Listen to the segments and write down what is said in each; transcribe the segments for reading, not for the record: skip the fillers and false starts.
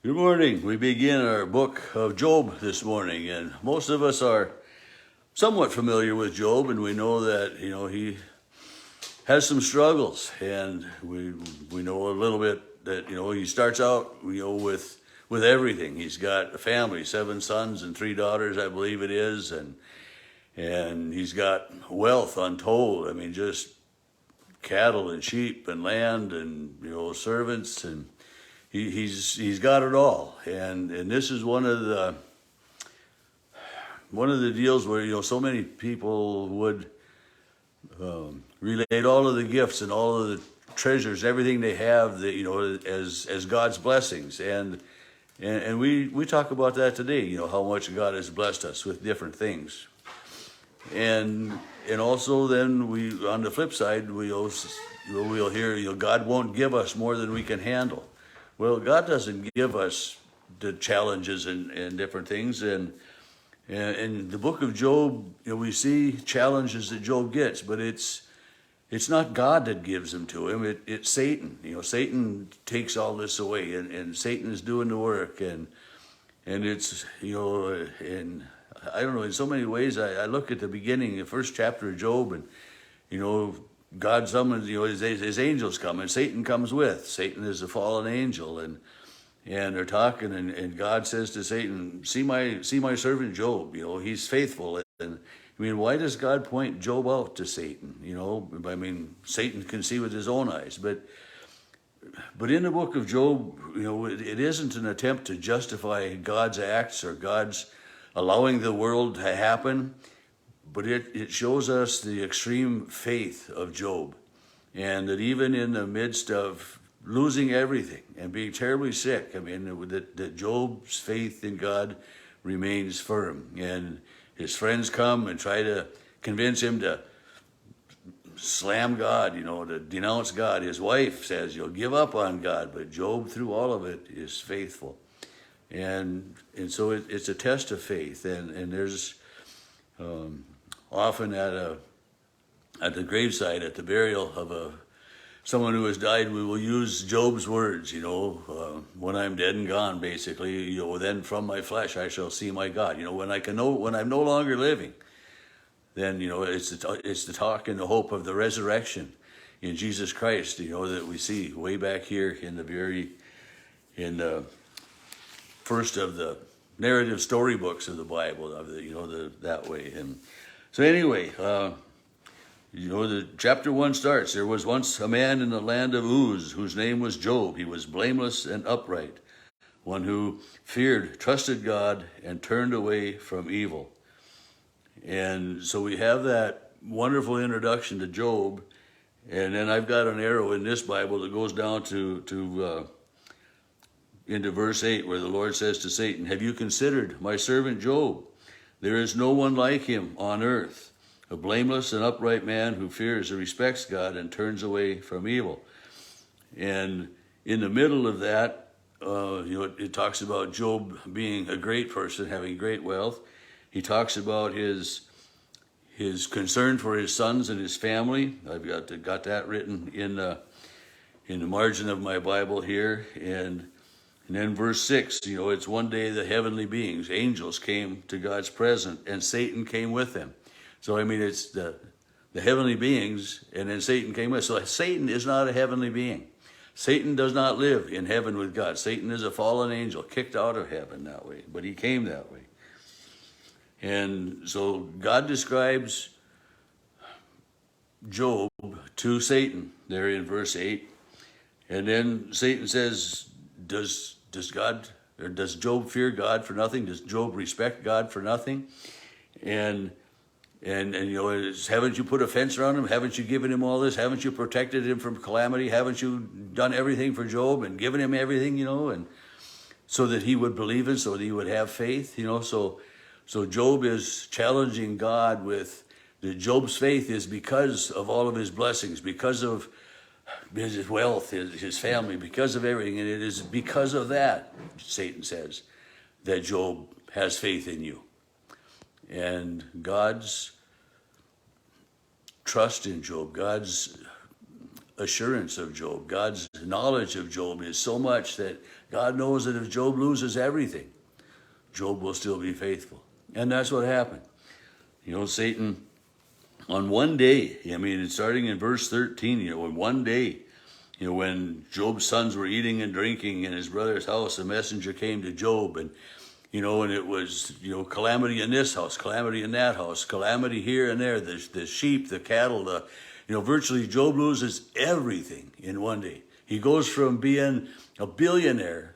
Good morning. We begin our book of Job this morning, and most of us are somewhat familiar with Job, and we know that he has some struggles, and we know a little bit that he starts out with everything. He's got a family, 7 sons and 3 daughters, I believe it is, and he's got wealth untold. I mean, just cattle and sheep and land and servants and. He's got it all, and this is one of the deals where so many people would relate all of the gifts and all of the treasures, everything they have, that as God's blessings, and we talk about that today. How much God has blessed us with different things, and also then we on the flip side we'll hear God won't give us more than we can handle. Well, God doesn't give us the challenges and different things. And in the book of Job, we see challenges that Job gets, but it's not God that gives them to him. It's Satan. Satan takes all this away, and Satan is doing the work. And it's, and I don't know, in so many ways, I look at the beginning, the first chapter of Job, and, God summons, his angels come, and Satan comes with. Satan is a fallen angel, and they're talking, and God says to Satan, see my servant Job, he's faithful. And I mean, why does God point Job out to Satan? I mean, Satan can see with his own eyes, but in the book of Job, it isn't an attempt to justify God's acts or God's allowing the world to happen. But it shows us the extreme faith of Job, and that even in the midst of losing everything and being terribly sick, I mean, that Job's faith in God remains firm. And his friends come and try to convince him to slam God, to denounce God. His wife says, give up on God. But Job, through all of it, is faithful. And so it's a test of faith. And there's... often at the graveside, at the burial of someone who has died, we will use Job's words, when I'm dead and gone, basically, then from my flesh I shall see my God. When I'm no longer living, then, it's the talk and the hope of the resurrection in Jesus Christ, that we see way back here in the first of the narrative storybooks of the Bible, that way. And so anyway, the chapter 1 starts, there was once a man in the land of Uz whose name was Job. He was blameless and upright, one who feared, trusted God, and turned away from evil. And so we have that wonderful introduction to Job, and then I've got an arrow in this Bible that goes down to into verse 8, where the Lord says to Satan, have you considered my servant Job? There is no one like him on earth, a blameless and upright man who fears and respects God and turns away from evil. And in the middle of that, it talks about Job being a great person, having great wealth. He talks about his concern for his sons and his family. I've got that written in the margin of my Bible here. And then verse 6, it's one day the heavenly beings, angels, came to God's presence, and Satan came with them. So, I mean, it's the heavenly beings, and then Satan came with. So Satan is not a heavenly being. Satan does not live in heaven with God. Satan is a fallen angel, kicked out of heaven that way, but he came that way. And so God describes Job to Satan there in verse 8. And then Satan says, does Job fear God for nothing? Does Job respect God for nothing? And haven't you put a fence around him? Haven't you given him all this? Haven't you protected him from calamity? Haven't you done everything for Job and given him everything, and so that he would believe it, so that he would have faith, So Job is challenging God with that Job's faith is because of all of his blessings, because of his wealth, his family, because of everything. And it is because of that, Satan says, that Job has faith in you. And God's trust in Job, God's assurance of Job. God's knowledge of Job is so much that God knows that if Job loses everything, Job will still be faithful. And that's what happened. Satan, on one day, it's starting in verse 13, in one day, when Job's sons were eating and drinking in his brother's house, a messenger came to Job, and it was, calamity in this house, calamity in that house, calamity here and there, the sheep, the cattle, virtually Job loses everything in one day. He goes from being a billionaire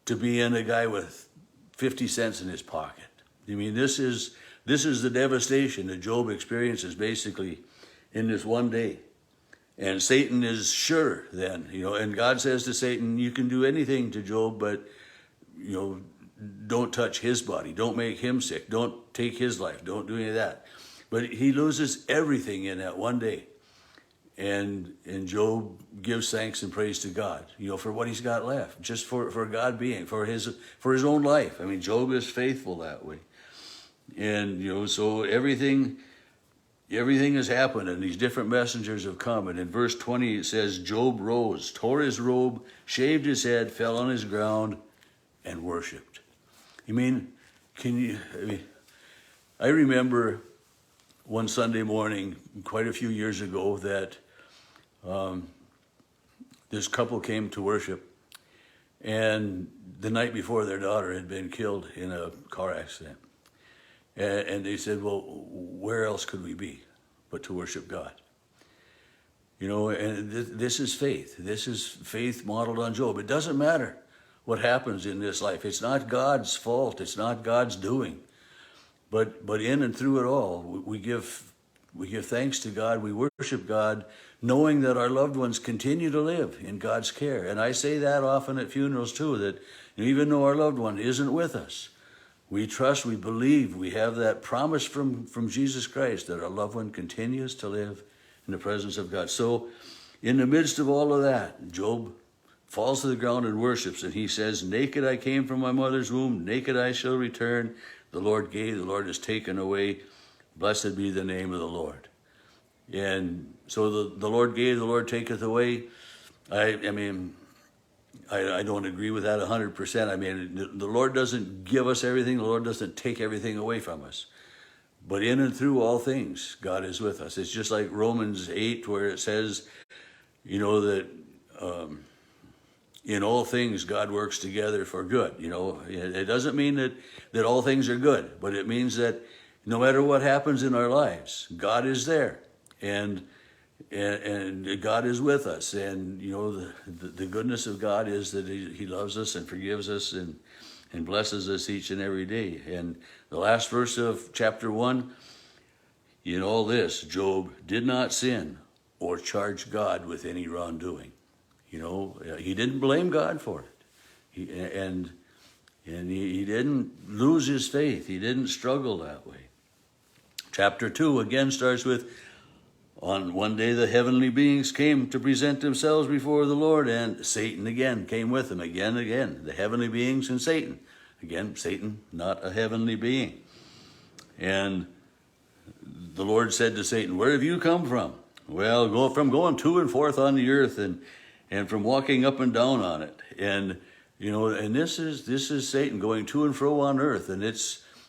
to being a guy with 50 cents in his pocket. This is the devastation that Job experiences basically in this one day. And Satan is sure then, and God says to Satan, you can do anything to Job, but, don't touch his body. Don't make him sick. Don't take his life. Don't do any of that. But he loses everything in that one day. And Job gives thanks and praise to God, for what he's got left, just for God being, for his own life. Job is faithful that way. And, so everything has happened, and these different messengers have come. And in verse 20, it says, Job rose, tore his robe, shaved his head, fell on his ground, and worshipped. I remember one Sunday morning, quite a few years ago, that this couple came to worship, and the night before their daughter had been killed in a car accident. And they said, well, where else could we be but to worship God? And this is faith. This is faith modeled on Job. It doesn't matter what happens in this life. It's not God's fault. It's not God's doing. But in and through it all, we give thanks to God. We worship God, knowing that our loved ones continue to live in God's care. And I say that often at funerals too, that even though our loved one isn't with us, we trust, we believe, we have that promise from Jesus Christ that our loved one continues to live in the presence of God. So in the midst of all of that, Job falls to the ground and worships, and he says, naked I came from my mother's womb, naked I shall return. The Lord gave, the Lord has taken away. Blessed be the name of the Lord. And so the Lord gave, the Lord taketh away. I don't agree with that 100%. The Lord doesn't give us everything. The Lord doesn't take everything away from us. But in and through all things, God is with us. It's just like Romans 8, where it says, that in all things God works together for good. It doesn't mean that all things are good, but it means that no matter what happens in our lives, God is there. And God is with us, and the goodness of God is that He loves us and forgives us and blesses us each and every day. And the last verse of chapter 1, in all this, Job did not sin or charge God with any wrongdoing. He didn't blame God for it, he didn't lose his faith. He didn't struggle that way. Chapter 2 again starts with, on one day the heavenly beings came to present themselves before the Lord, and Satan again came with them, again, the heavenly beings and Satan. Again, Satan, not a heavenly being. And the Lord said to Satan, where have you come from? Well, from going to and forth on the earth, and from walking up and down on it. And, and this is Satan going to and fro on earth. And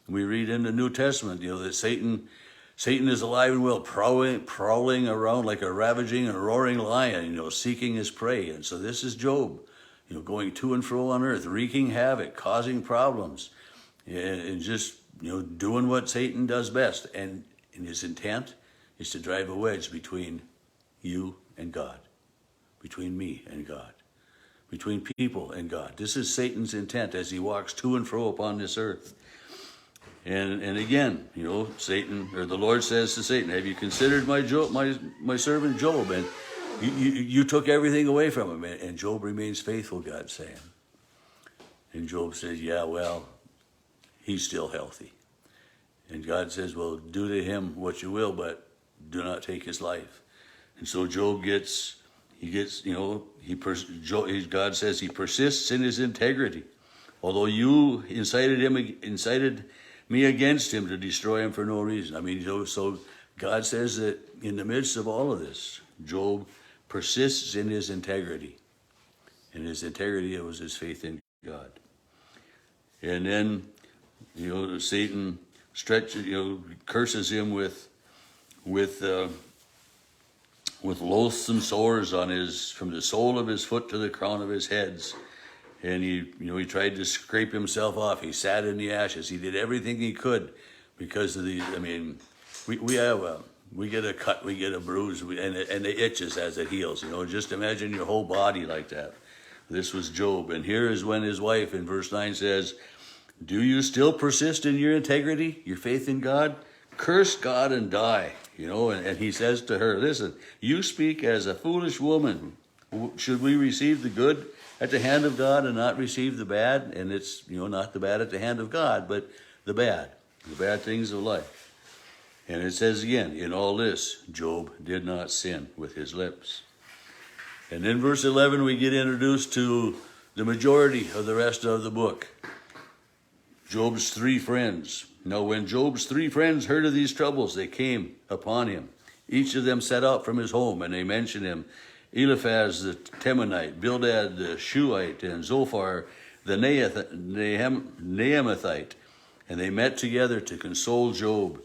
we read in the New Testament, that Satan is alive and well, prowling around like a ravaging and roaring lion, seeking his prey. And so this is Job, going to and fro on earth, wreaking havoc, causing problems, and just, doing what Satan does best. And his intent is to drive a wedge between you and God, between me and God, between people and God. This is Satan's intent as he walks to and fro upon this earth. And again, Satan, or the Lord says to Satan, have you considered my servant Job? And you took everything away from him, and Job remains faithful, God's saying. And Job says, yeah, well, he's still healthy. And God says, well, do to him what you will, but do not take his life. And so Job God says he persists in his integrity. Although you incited me against him to destroy him for no reason. So God says that in the midst of all of this, Job persists in his integrity. And his integrity was his faith in God. And then, Satan curses him with loathsome sores from the sole of his foot to the crown of his heads. And he tried to scrape himself off. He sat in the ashes. He did everything he could because of we get a cut, we get a bruise, and it itches as it heals. Just imagine your whole body like that. This was Job. And here is when his wife in verse 9 says, do you still persist in your integrity, your faith in God? Curse God and die. And he says to her, listen, you speak as a foolish woman. Should we receive the good at the hand of God and not receive the bad? And it's, not the bad at the hand of God, but the bad things of life. And it says again, in all this, Job did not sin with his lips. And in verse 11, we get introduced to the majority of the rest of the book. Job's 3 friends. Now, when Job's 3 friends heard of these troubles, they came upon him. Each of them set out from his home, and they mentioned him. Eliphaz the Temanite, Bildad the Shuhite, and Zophar the Naamathite. And they met together to console Job.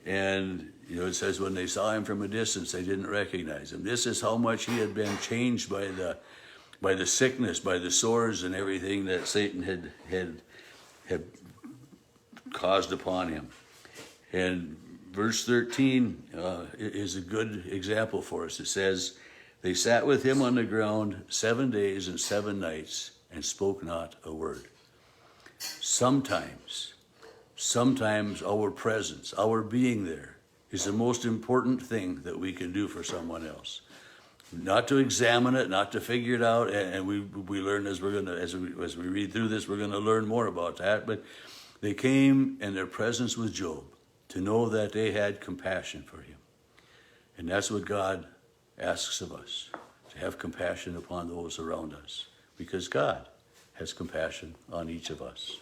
And, it says when they saw him from a distance, they didn't recognize him. This is how much he had been changed by the sickness, by the sores and everything that Satan had caused upon him. And verse 13 is a good example for us. It says, they sat with him on the ground 7 days and 7 nights and spoke not a word. Sometimes our presence, our being there, is the most important thing that we can do for someone else. Not to examine it, not to figure it out, and we learn as we read through this, we're going to learn more about that. But they came in their presence with Job to know that they had compassion for him. And that's what God asks of us, to have compassion upon those around us, because God has compassion on each of us.